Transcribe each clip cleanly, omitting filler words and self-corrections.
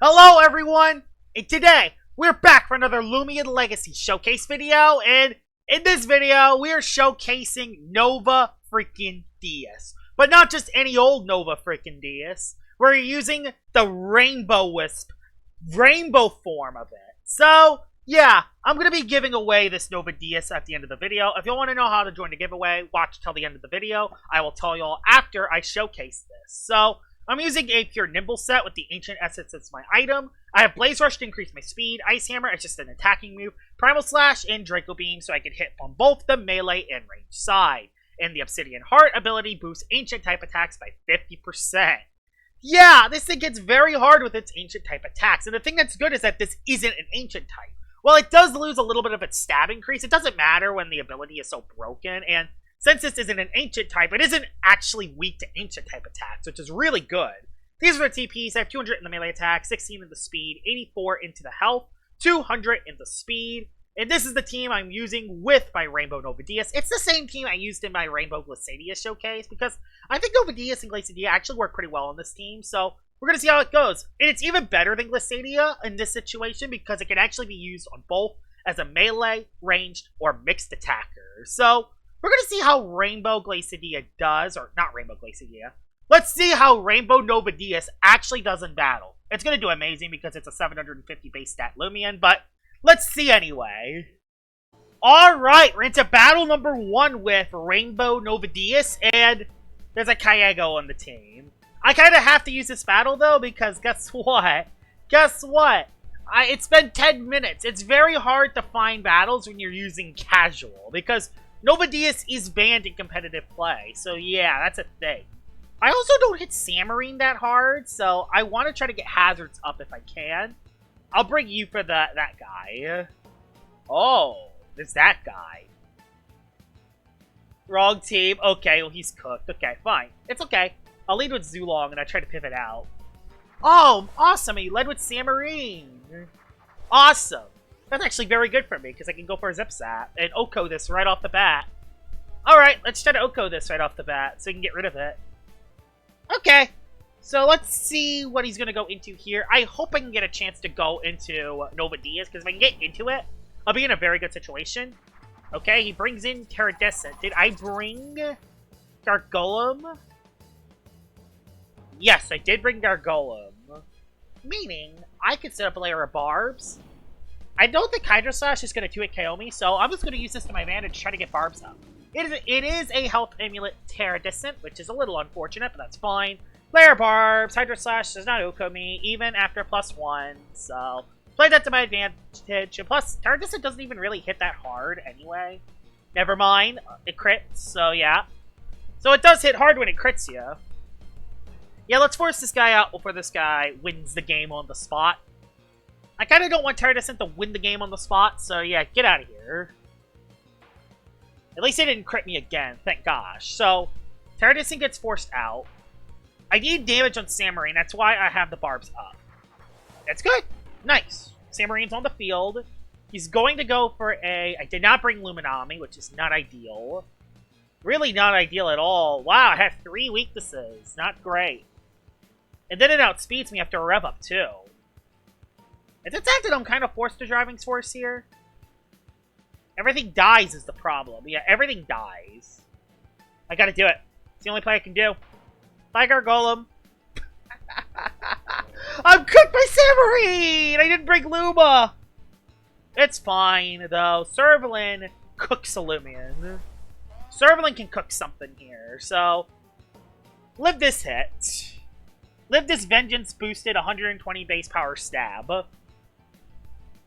Hello everyone, and today we're back for another Loomian Legacy Showcase video, and in this video we are showcasing Nova freaking Deaus. But not just any old Nova freaking Deaus, we're using the Rainbow Wisp, rainbow form of it. So, yeah, I'm going to be giving away this Novadeaus at the end of the video. If you want to know how to join the giveaway, watch till the end of the video. I will tell you all after I showcase this. So, I'm using a pure Nimble set with the Ancient Essence as my item. I have Blaze Rush to increase my speed, Ice Hammer as just an attacking move, Primal Slash, and Draco Beam so I can hit on both the melee and range side. And the Obsidian Heart ability boosts Ancient type attacks by 50%. Yeah, this thing gets very hard with its Ancient type attacks, and the thing that's good is that this isn't an Ancient type. While it does lose a little bit of its stab increase, it doesn't matter when the ability is so broken, and since this isn't an Ancient type, it isn't actually weak to Ancient type attacks, which is really good. These are the TPs. I have 200 in the melee attack, 16 in the speed, 84 into the health, 200 in the speed. And this is the team I'm using with my Rainbow Novadeaus. It's the same team I used in my Rainbow Glacidia showcase, because I think Novadeaus and Glacidia actually work pretty well on this team, so we're going to see how it goes. And it's even better than Glacidia in this situation, because it can actually be used on both as a melee, ranged, or mixed attacker. So we're going to see how Rainbow Glacidia does, or not Rainbow Glacidia. Let's see how Rainbow Novadeaus actually does in battle. It's going to do amazing because it's a 750 base stat Loomian, but let's see anyway. Alright, we're into battle number 1 with Rainbow Novadeaus, and there's a Kayego on the team. I kind of have to use this battle though, because guess what? Guess what? It's been 10 minutes. It's very hard to find battles when you're using casual, because Novadeaus is banned in competitive play, so yeah, that's a thing. I also don't hit Samarine that hard, so I want to try to get hazards up if I can. I'll bring you for that guy. Oh, there's that guy. Wrong team. Okay, well, he's cooked. Okay, fine. It's okay. I'll lead with Zulong, and I try to pivot out. Oh, awesome. He led with Samarine. Awesome. That's actually very good for me, because I can go for a Zip Zap and Oko this right off the bat. Alright, let's try to Oko this right off the bat, so we can get rid of it. Okay. So let's see what he's going to go into here. I hope I can get a chance to go into Novadeaus, because if I can get into it, I'll be in a very good situation. Okay, he brings in Terradescent. Did I bring Gargolem? Yes, I did bring Gargolem. Meaning, I could set up a layer of barbs. I don't think Hydro Slash is going to 2-hit KO me, so I'm just going to use this to my advantage to try to get barbs up. It is a Health Amulet Terradescent, which is a little unfortunate, but that's fine. Layer Barbs, Hydro Slash does not Oko me, even after +1, so play that to my advantage. And plus, Terradescent doesn't even really hit that hard anyway. Never mind, it crits, so yeah. So it does hit hard when it crits you. Yeah, let's force this guy out before this guy wins the game on the spot. I kind of don't want Terradescent to win the game on the spot, so yeah, get out of here. At least they didn't crit me again, thank gosh. So, Terradescent gets forced out. I need damage on Samarine, that's why I have the barbs up. That's good. Nice. Samarine's on the field. He's going to go for a... I did not bring Luminami, which is not ideal. Really not ideal at all. Wow, I have 3 weaknesses. Not great. And then it outspeeds me after a rev up, too. It's that I'm kind of forced to Driving Force here. Everything dies is the problem. Yeah, everything dies. I gotta do it. It's the only play I can do. Bye, Gargolem. I'm cooked by Samarine! I didn't bring Luma! It's fine, though. Servalin cooks a Loomian. Servalin can cook something here, so... live this hit. Live this Vengeance boosted 120 base power stab.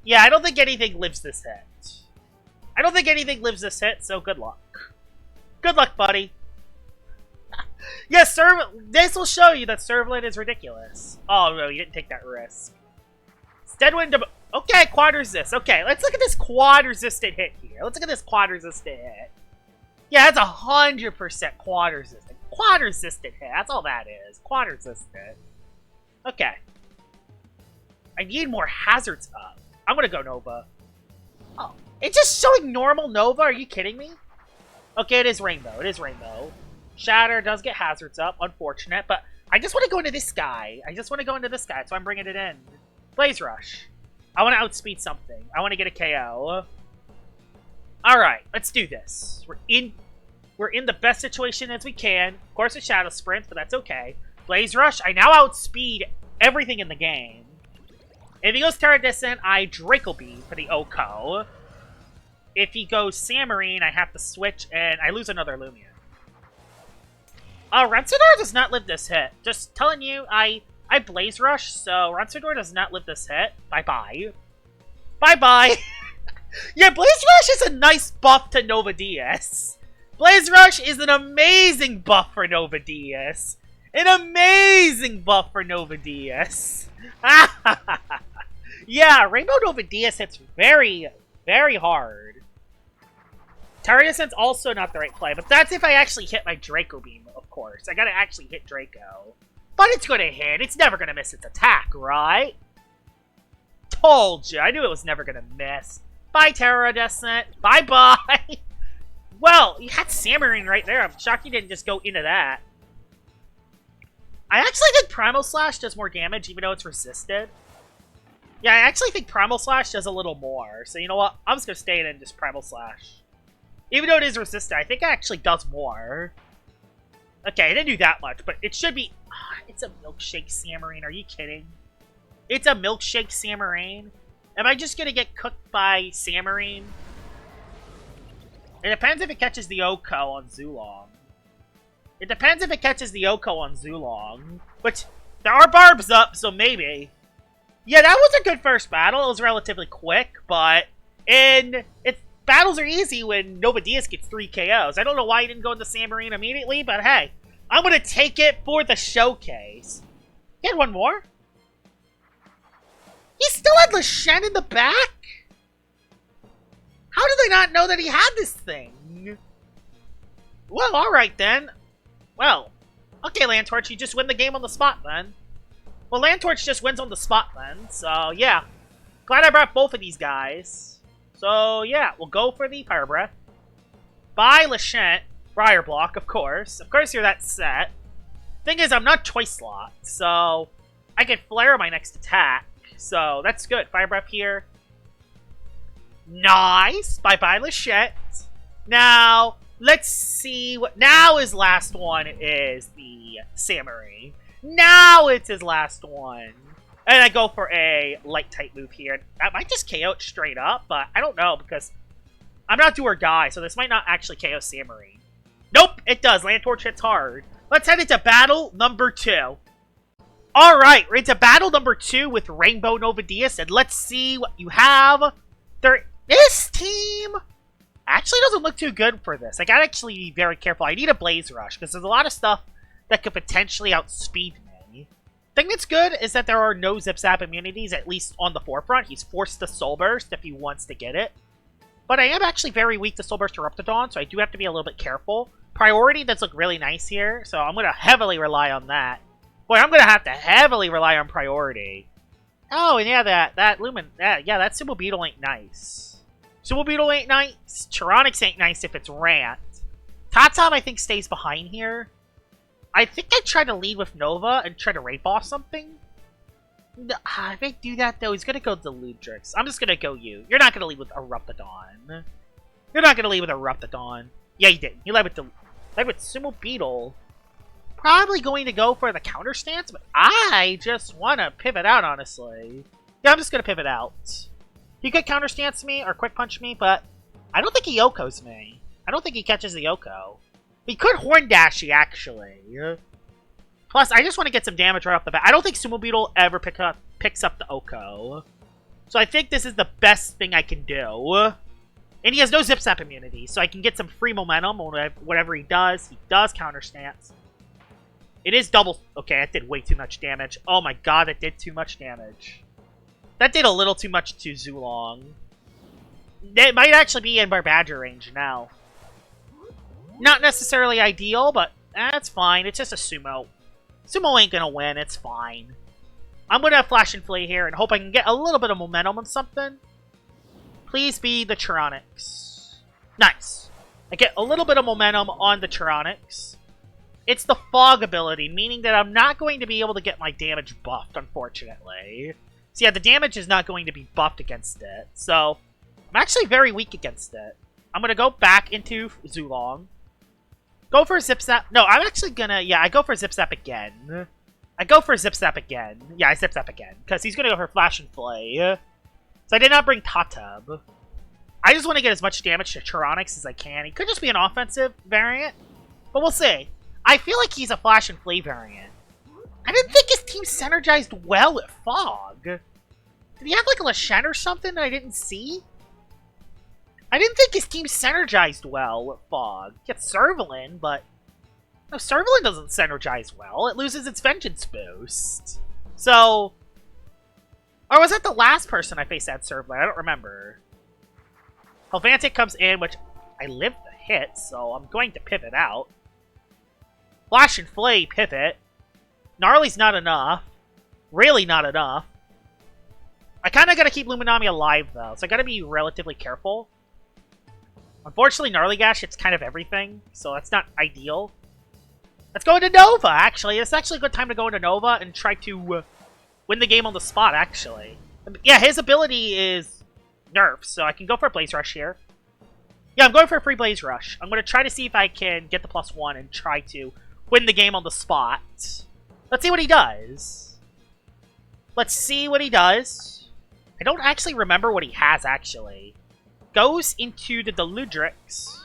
Yeah, I don't think anything lives this hit. I don't think anything lives this hit, so good luck. Good luck, buddy. Yes, this will show you that Servalin is ridiculous. Oh, no, you didn't take that risk. Steadwind... okay, quad resist. Okay, let's look at this quad resistant hit here. Let's look at this quad resistant hit. Yeah, that's 100% quad resistant. Quad resistant hit. That's all that is. Quad resistant. Okay. I need more hazards up. I'm gonna go Nova. Oh, it's just showing normal Nova? Are you kidding me? Okay, it is Rainbow. It is Rainbow. Shatter does get hazards up. Unfortunate, but I just want to go into this guy. I just want to go into this guy, so I'm bringing it in. Blaze Rush. I want to outspeed something. I want to get a KO. Alright, let's do this. We're in the best situation as we can. Of course, a Shadow Sprint, but that's okay. Blaze Rush, I now outspeed everything in the game. If he goes Terra Distant, I Draco Beam for the Oko. If he goes Samarine, I have to switch, and I lose another Loomian. Rensador does not live this hit. Just telling you, I Blaze Rush, so Rensador does not live this hit. Bye-bye. Bye-bye. Yeah, Blaze Rush is a nice buff to Novadeaus. Blaze Rush is an amazing buff for Novadeaus. An amazing buff for Novadeaus. Yeah, Rainbow Novadeaus hits very, very hard. Terra Distant's also not the right play, but that's if I actually hit my Draco Beam, of course. I gotta actually hit Draco. But it's gonna hit. It's never gonna miss its attack, right? Told you. I knew it was never gonna miss. Bye, Terra Descent. Bye-bye. Well, you had Samarine right there. I'm shocked you didn't just go into that. I actually think Primal Slash does more damage, even though it's resisted. Yeah, I actually think Primal Slash does a little more. So you know what? I'm just going to stay in and just Primal Slash. Even though it is resisted, I think it actually does more. Okay, it didn't do that much, but it should be... it's a Milkshake Samarine. Are you kidding? It's a Milkshake Samarine. Am I just going to get cooked by Samarine? It depends if it catches the Oko on Zulong. It depends if it catches the Oko on Zulong. But there are barbs up, so maybe. Yeah, that was a good first battle. It was relatively quick, but... battles are easy when Novadeaus gets 3 KOs. I don't know why he didn't go into Samarine immediately, but hey. I'm going to take it for the showcase. He had one more. He still had Lashen in the back? How did they not know that he had this thing? Well, alright then. Well, okay, Landtorch, you just win the game on the spot then. Well, Landtorch just wins on the spot then, so yeah. Glad I brought both of these guys. So yeah, we'll go for the Fire Breath. Bye, Lashent. Briar Block, of course. Of course you're that set. Thing is, I'm not Choice Locked, so I can Flare my next attack. So that's good. Fire Breath here. Nice! Bye-bye, Lachette. Now, let's see what... Now his last one is the Samurai. Now it's his last one. And I go for a light-type move here. That might just KO it straight up, but I don't know, because I'm not do or die, so this might not actually KO Samurai. Nope, it does. Landtorch hits hard. Let's head into battle number 2. Alright, we're into battle number 2 with Rainbow Novadeaus, and let's see what you have. This team actually doesn't look too good for this. I gotta actually be very careful. I need a Blaze Rush, because there's a lot of stuff that could potentially outspeed me. Thing that's good is that there are no Zip Zap immunities, at least on the forefront. He's forced to Soul Burst if he wants to get it. But I am actually very weak to Soul Burst Eruptodon, so I do have to be a little bit careful. Priority does look really nice here, so I'm going to heavily rely on that. Boy, I'm going to have to heavily rely on Priority. Oh, and yeah, that Lumen, that Sumo Beetle ain't nice. Sumo Beetle ain't nice. Tyranix ain't nice if it's Rant. Tatam, I think, stays behind here. I think I try to lead with Nova and try to Raid Boss something. No, if I do that, though, he's going to go Deludrix. I'm just going to go you. You're not going to lead with Eruptodon. You're not going to lead with Eruptodon. Yeah, he did. He led with Sumo Beetle. Probably going to go for the counter stance, but I just want to pivot out, honestly. Yeah, I'm just going to pivot out. He could counter stance me or quick punch me, but I don't think he Yoko's me. I don't think he catches the Yoko. He could Horn Dash you, actually. Plus, I just want to get some damage right off the bat. I don't think Sumo Beetle ever picks up the Oko. So I think this is the best thing I can do. And he has no Zip Zap immunity, so I can get some free momentum on whatever he does. He does counter stance. It is double... Okay, that did way too much damage. Oh my god, that did too much damage. That did a little too much to Zulong. It might actually be in Barbadger range now. Not necessarily ideal, but that's fine. It's just a Sumo. Sumo ain't gonna win. It's fine. I'm gonna Flash and Flay here and hope I can get a little bit of momentum on something. Please be the Tyranix. Nice. I get a little bit of momentum on the Tyranix. It's the Fog ability, meaning that I'm not going to be able to get my damage buffed, unfortunately. So yeah, the damage is not going to be buffed against it. So I'm actually very weak against it. I'm going to go back into Zulong. Go for a Zip Zap. No, I'm actually going to... Yeah, I go for a Zip Zap again. I go for a Zip Zap again. Yeah, I Zip Zap again. Because he's going to go for Flash and Flay. So I did not bring Tatub. I just want to get as much damage to Tyranics as I can. He could just be an offensive variant. But we'll see. I feel like he's a Flash and Flay variant. I didn't think his team synergized well with Fog. Did he have like a Lashen or something that I didn't see? I didn't think his team synergized well with Fog. He had Servalin, but... No, Servalin doesn't synergize well. It loses its Vengeance boost. So... Or was that the last person I faced at Servalin? I don't remember. Helvantic comes in, which I lived the hit, so I'm going to pivot out. Flash and Flay pivot. Gnarly's not enough. Really not enough. I kind of got to keep Luminami alive, though, so I got to be relatively careful. Unfortunately, Gnarly Gash hits kind of everything, so that's not ideal. Let's go into Nova, actually. It's actually a good time to go into Nova and try to win the game on the spot, actually. Yeah, his ability is nerfed, so I can go for a Blaze Rush here. Yeah, I'm going for a free Blaze Rush. I'm going to try to see if I can get the +1 and try to win the game on the spot. Let's see what he does. Let's see what he does. I don't actually remember what he has, actually. Goes into the Deludrix,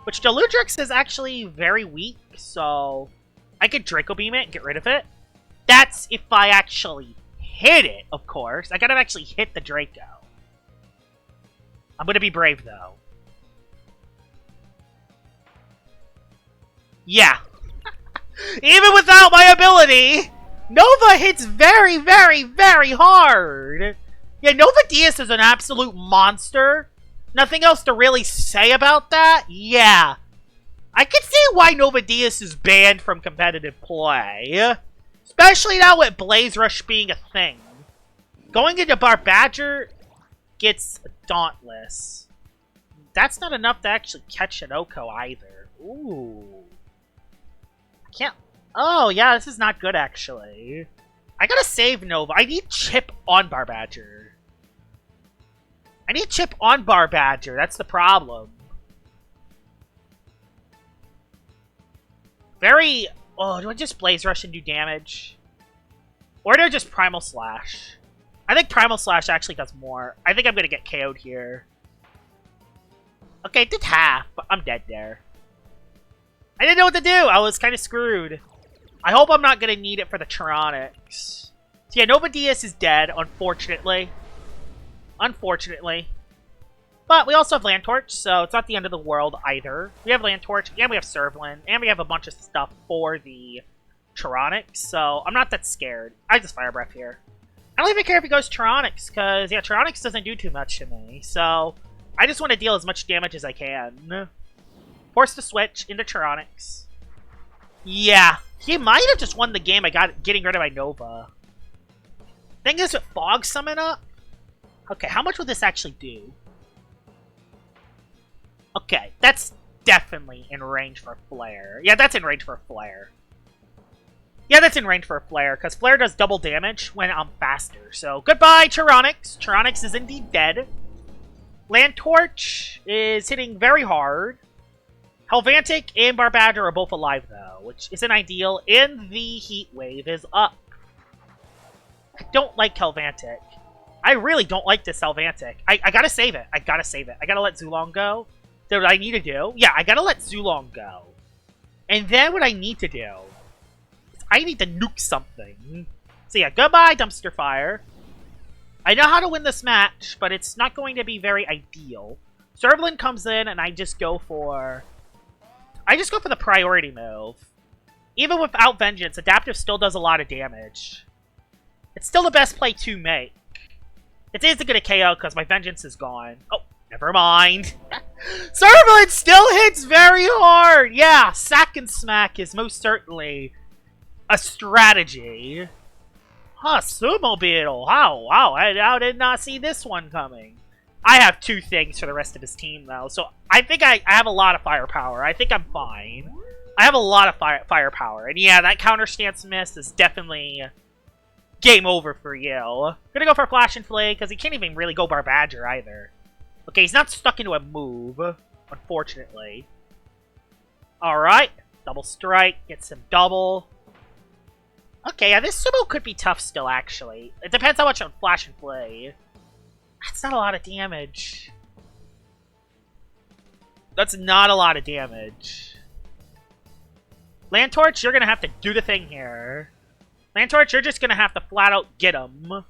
which Deludrix is actually very weak, so I could Draco Beam it and get rid of it. That's if I actually hit it, of course. I gotta actually hit the Draco. I'm gonna be brave, though. Yeah. Even without my ability, Nova hits very, very, very hard. Yeah, Novadeaus is an absolute monster. Nothing else to really say about that? Yeah. I can see why Novadeaus is banned from competitive play. Especially now with Blaze Rush being a thing. Going into Barbadger gets Dauntless. That's not enough to actually catch an Oko either. Ooh. I can't... Oh, yeah, this is not good, actually. I gotta save Nova. I need Chip on Barbadger. I need Chip on Barbadger. That's the problem. Very... Oh, do I just Blaze Rush and do damage? Or do I just Primal Slash? I think Primal Slash actually does more. I think I'm going to get KO'd here. Okay, it did half, but I'm dead there. I didn't know what to do. I was kind of screwed. I hope I'm not going to need it for the Tyranics. So yeah, Novadeaus is dead, unfortunately. Unfortunately. But we also have Landtorch, so it's not the end of the world either. We have Landtorch, and we have Servalin, and we have a bunch of stuff for the Tyranics, so I'm not that scared. I just Fire Breath here. I don't even care if he goes Tyranics, because, yeah, Tyranics doesn't do too much to me, so I just want to deal as much damage as I can. Force the switch into Tyranics. Yeah, he might have just won the game by getting rid of my Nova. Thing is, with Fog Summon up... Okay, how much would this actually do? Okay, that's definitely in range for Flare. Yeah, that's in range for Flare. Yeah, that's in range for a Flare, because Flare does double damage when I'm faster. So, goodbye, Tyranics. Tyranics is indeed dead. Landtorch is hitting very hard. Helvantic and Barbadger are both alive, though, which isn't ideal. And the Heat Wave is up. I don't like Helvantic. I really don't like this Helvantic. I gotta save it. I gotta save it. I gotta let Zulong go. That's what I need to do. Yeah, I gotta let Zulong go. And then what I need to do is I need to nuke something. So yeah, goodbye, Dumpster Fire. I know how to win this match, but it's not going to be very ideal. Servalin comes in, and I just go for the priority move. Even without Vengeance, Adaptive still does a lot of damage. It's still the best play to make. It is a good KO because my Vengeance is gone. Oh, never mind. Servalin still hits very hard. Yeah, Sack and Smack is most certainly a strategy. Huh, Sumo Beetle. Wow, I did not see this one coming. I have two things for the rest of his team, though, so I think I have a lot of firepower. I think I'm fine. I have a lot of firepower, and yeah, that counter stance miss is definitely game over for you. Gonna go for Flash and Flay, because he can't even really go Barbadger either. Okay, he's not stuck into a move, unfortunately. Alright, double strike, get some double. Okay, yeah, this Sumo could be tough still, actually. It depends how much on Flash and Flay. That's not a lot of damage. That's not a lot of damage. Landtorch, you're gonna have to do the thing here. Landtorch, you're just gonna have to flat out get him.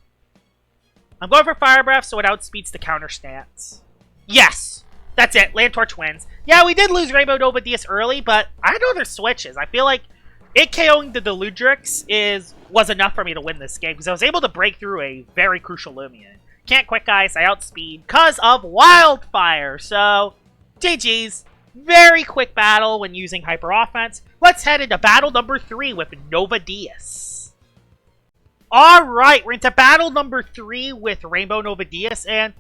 I'm going for Fire Breath so it outspeeds the counter stance. Yes! That's it. Landtorch wins. Yeah, we did lose Rainbow Novadeaus early, but I had other switches. I feel like it KOing the Deludrix was enough for me to win this game, because I was able to break through a very crucial Loomian. Can't Quick Ice, I outspeed because of Wildfire. So, GG's. Very quick battle when using Hyper Offense. Let's head into battle number 3 with Novadeaus. Alright, we're into battle number 3 with Rainbow Novadeaus, and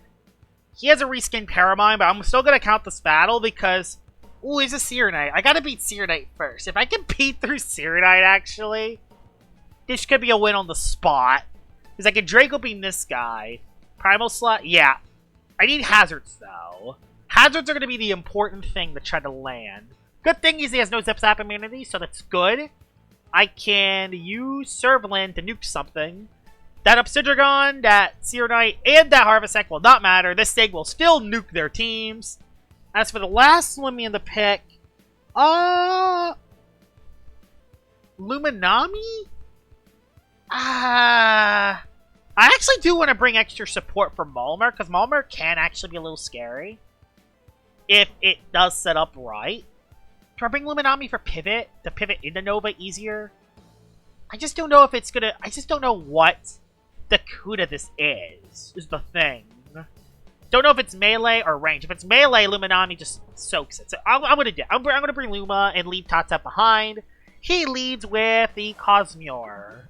he has a reskinned Paramine, but I'm still going to count this battle because... Ooh, he's a Serenite. I gotta beat Serenite first. If I can beat through Serenite, actually, this could be a win on the spot. Because I can Draco Beam this guy. Primal Slot? Yeah. I need Hazards, though. Hazards are going to be the important thing to try to land. Good thing is he has no Zip Zap immunity, so that's good. I can use Servalan to nuke something. That Obsidragon, that Serenite, and that Harvest Egg will not matter. This thing will still nuke their teams. As for the last Loomian to pick, Luminami? I actually do want to bring extra support for Malmer, because Malmer can actually be a little scary. If it does set up right. Do I bring Luminami for pivot? To pivot into Nova easier? I just don't know if it's gonna... I just don't know what the CUDA this is the thing. Don't know if it's melee or range. If it's melee, Luminami just soaks it. So I'm gonna bring Luma and leave Tata behind. He leads with the Cosmure.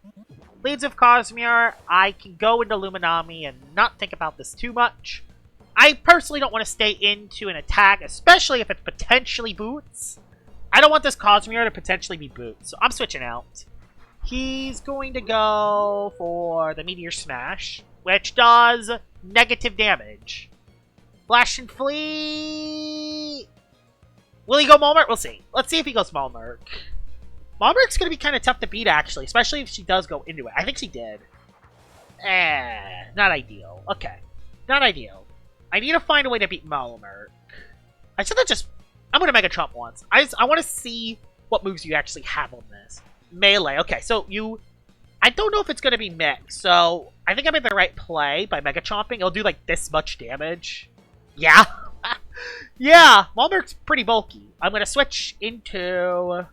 Leads with Cosmure. I can go into Luminami and not think about this too much. I personally don't want to stay into an attack, especially if it potentially boots. I don't want this Cosmure to potentially be boots, so I'm switching out. He's going to go for the Meteor Smash, which does negative damage. Flash and Flee. Will he go Malmerk? We'll see. Let's see if he goes Malmerk. Malmerk's going to be kind of tough to beat, actually, especially if she does go into it. I think she did. Not ideal. Okay. Not ideal. I need to find a way to beat Malmerk. I should have just... I'm going to Mega Chomp once. I want to see what moves you actually have on this. Melee. Okay, so you... I don't know if it's going to be mix, so I think I made the right play by Mega Chomping. It'll do, like, this much damage. Yeah. Yeah, Malmerk's pretty bulky. I'm going to switch into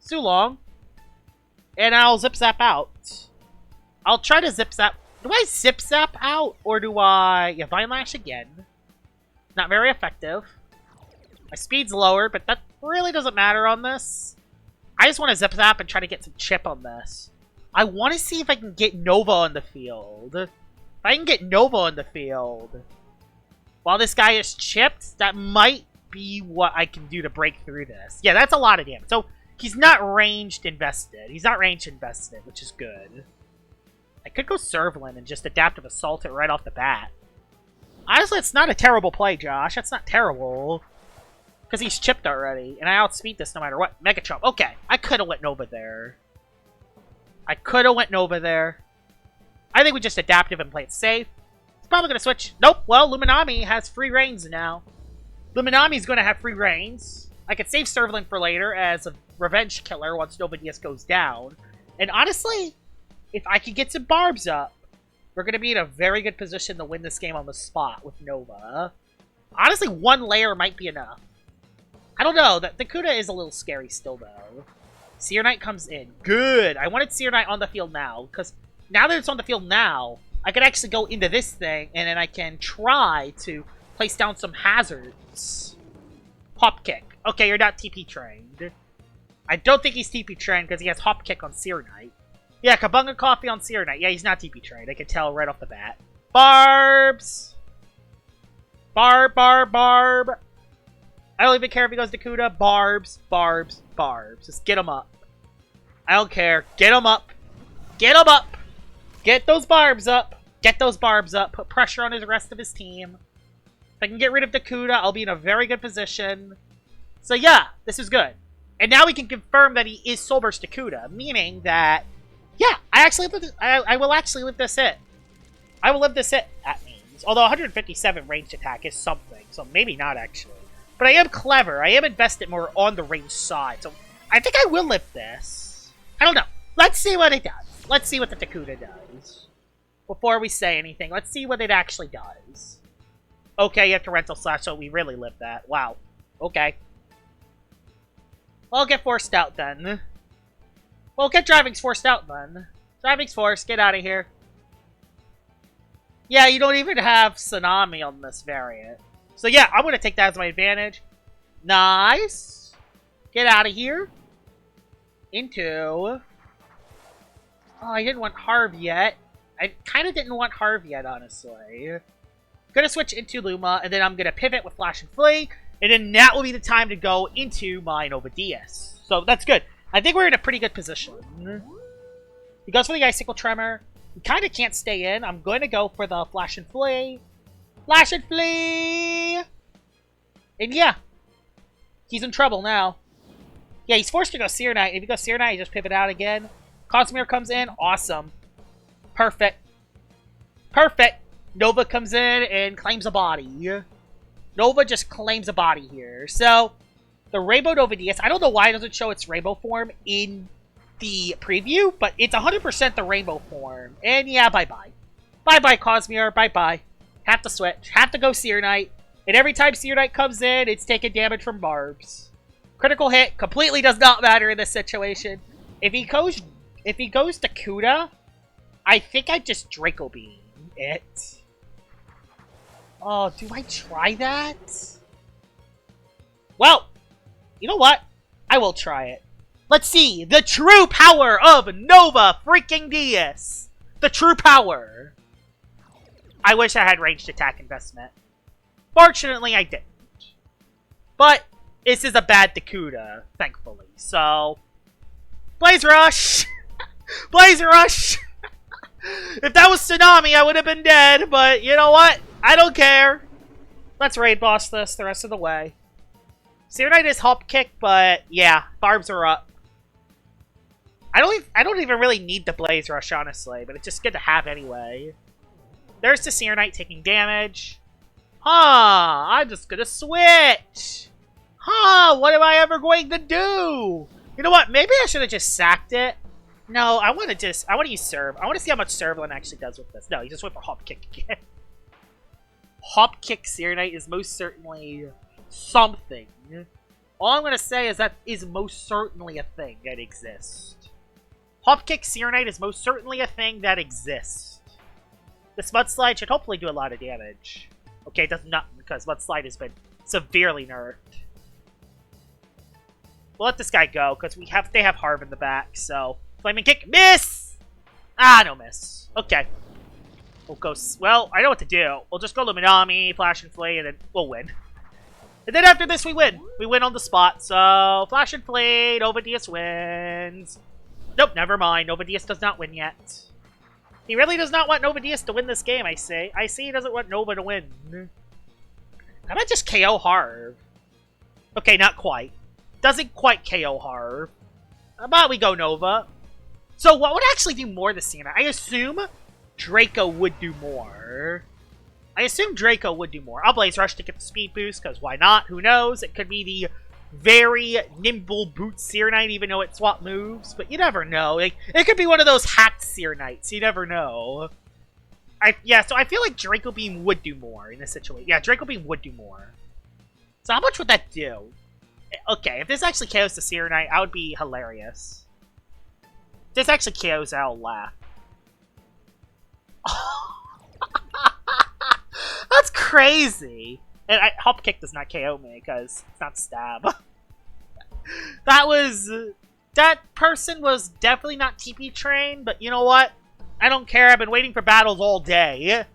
Sulong, and I'll Zip Zap out. I'll try to Zip Zap. Do I Zip Zap out, or do I... Yeah, Vine Lash again. Not very effective. My speed's lower, but that really doesn't matter on this. I just want to Zip Zap and try to get some chip on this. I want to see if I can get Nova on the field. If I can get Nova on the field while this guy is chipped, that might be what I can do to break through this. Yeah, that's a lot of damage. So, he's not ranged invested. He's not ranged invested, which is good. I could go Servalan and just Adaptive Assault it right off the bat. Honestly, it's not a terrible play, Josh. That's not terrible. Because he's chipped already, and I outspeed this no matter what. Mega Chomp. Okay, I could have went Nova there. I think we just Adaptive and play it safe. He's probably going to switch. Nope, well, Luminami has free reigns now. Luminami's going to have free reigns. I could save Servalan for later as a revenge killer once Novadeaus goes down. And honestly, if I could get some Barbs up, we're going to be in a very good position to win this game on the spot with Nova. Honestly, one layer might be enough. I don't know. The CUDA is a little scary still, though. Seer Knight comes in. Good. I wanted Seer Knight on the field now, because now that it's on the field now, I could actually go into this thing, and then I can try to place down some hazards. Hop Kick. Okay, you're not TP trained. I don't think he's TP trained because he has Hop Kick on Seer Knight. Yeah, Kabunga Coffee on Seer Knight. Yeah, he's not TP trained. I can tell right off the bat. Barbs! Barb. I don't even care if he goes to CUDA. Barbs. Just get him up. I don't care. Get him up. Get him up. Get those barbs up. Get those barbs up. Put pressure on the rest of his team. If I can get rid of Dakuda, I'll be in a very good position. So yeah, this is good. And now we can confirm that he is Soul Burst Dakuda, meaning that, yeah, I will actually live this hit. I will live this hit, that means. Although 157 ranged attack is something, so maybe not actually. But I am clever. I am invested more on the ranged side, so I think I will live this. I don't know. Let's see what it does. Let's see what the Dakuda does. Before we say anything, let's see what it actually does. Okay, you have to rental slash, so we really live that. Wow. Okay. Well, get forced out then. Well, get driving's forced out then. Driving's forced. Get out of here. Yeah, you don't even have Tsunami on this variant. So yeah, I'm going to take that as my advantage. Nice. Get out of here. Into... Oh, I didn't want Harv yet. I kind of didn't want Harv yet, honestly. I'm going to switch into Luma, and then I'm going to pivot with Flash and Flee. And then that will be the time to go into my Novadeaus. So that's good. I think we're in a pretty good position. He goes for the Icicle Tremor. He kind of can't stay in. I'm going to go for the Flash and Flee. Flash and Flee! And yeah. He's in trouble now. Yeah, he's forced to go Seer Knight. If he goes Seer Knight, he just pivot out again. Cosmere comes in. Awesome. Perfect. Perfect. Nova comes in and claims a body. Nova just claims a body here. So, the Rainbow Novadeaus, I don't know why it doesn't show its rainbow form in the preview, but it's 100% the rainbow form. And yeah, bye-bye. Bye-bye, Cosmere. Bye-bye. Have to switch. Have to go Seer Knight. And every time Seer Knight comes in, it's taking damage from barbs. Critical hit completely does not matter in this situation. If he goes Dakuda, I think I just Draco Beam it. Oh, do I try that? Well, you know what? I will try it. Let's see. The true power of Nova freaking Deaus. The true power. I wish I had ranged attack investment. Fortunately, I didn't. But this is a bad Dakuda, thankfully. So, Blaze Rush! Blaze Rush! If that was Tsunami, I would have been dead, but you know what? I don't care. Let's raid boss this the rest of the way. Seer Knight is Hop Kick, but yeah, barbs are up. I don't even really need the Blaze Rush, honestly, but it's just good to have anyway. There's the Seer Knight taking damage. Huh, I'm just gonna switch. Huh, what am I ever going to do? You know what, maybe I should have just sacked it. No, I want to use Serve. I want to see how much Servalin actually does with this. No, he just went for Hop Kick again. Hop Kick Seer Knight is most certainly something. All I'm going to say is that is most certainly a thing that exists. Hop Kick Seer Knight is most certainly a thing that exists. This Mudslide should hopefully do a lot of damage. Okay, it does not, because Mudslide has been severely nerfed. We'll let this guy go, because they have Harv in the back, so... Flaming Kick, miss! Ah, no miss. Okay. We'll go, well, I know what to do. We'll just go Luminami, Flash and Flee, and then we'll win. And then after this, we win. We win on the spot, so Flash and Flee, Novadeaus wins. Nope, never mind. Novadeaus does not win yet. He really does not want Novadeaus to win this game, I say. I see he doesn't want Nova to win. How about just KO Harv? Okay, not quite. Doesn't quite KO Harv. How about we go Nova? So what would actually do more this scene? I assume Draco would do more. I'll Blaze Rush to get the speed boost, because why not? Who knows? It could be the very nimble boot Seer Knight, even though it swap moves. But you never know. Like, it could be one of those hacked Seer Knights. You never know. So I feel like Draco Beam would do more in this situation. Yeah, Draco Beam would do more. So how much would that do? Okay, if this actually KOs the Seer Knight, I would be hilarious. If this actually KOs, I'll laugh. That's crazy. And Hop Kick does not KO me because it's not stab. That person was definitely not TP trained, but you know what? I don't care. I've been waiting for battles all day.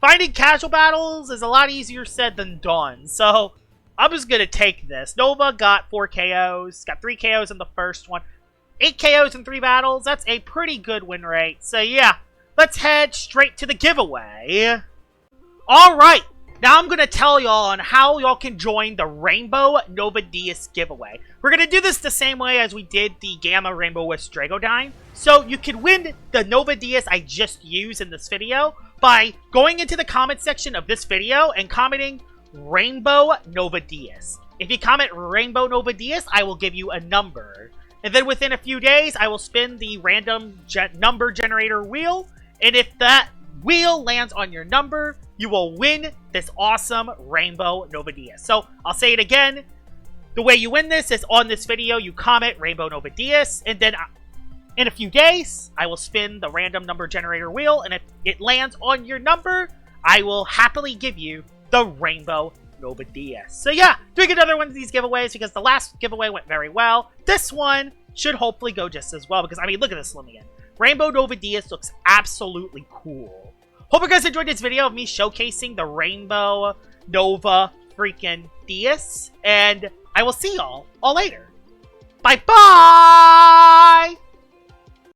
Finding casual battles is a lot easier said than done, so I'm just gonna take this. Nova got 4 KOs, got 3 KOs in the first one. 8 KOs in 3 battles. That's a pretty good win rate. So yeah, let's head straight to the giveaway. Alright, now I'm going to tell y'all on how y'all can join the Rainbow Novadeaus giveaway. We're going to do this the same way as we did the Gamma Rainbow Wisp Dragodine. So you can win the Novadeaus I just used in this video by going into the comment section of this video and commenting Rainbow Novadeaus. If you comment Rainbow Novadeaus, I will give you a number. And then within a few days, I will spin the random number generator wheel. And if that wheel lands on your number, you will win this awesome Rainbow Novadeaus. So I'll say it again. The way you win this is on this video, you comment Rainbow Novadeaus, and then in a few days, I will spin the random number generator wheel, and if it lands on your number, I will happily give you the Rainbow Novadeaus. So yeah, doing another one of these giveaways because the last giveaway went very well. This one should hopefully go just as well because, I mean, look at this Loomian. Rainbow Novadeaus looks absolutely cool. Hope you guys enjoyed this video of me showcasing the Rainbow Nova freaking Deaus, and I will see y'all all later. Bye-bye!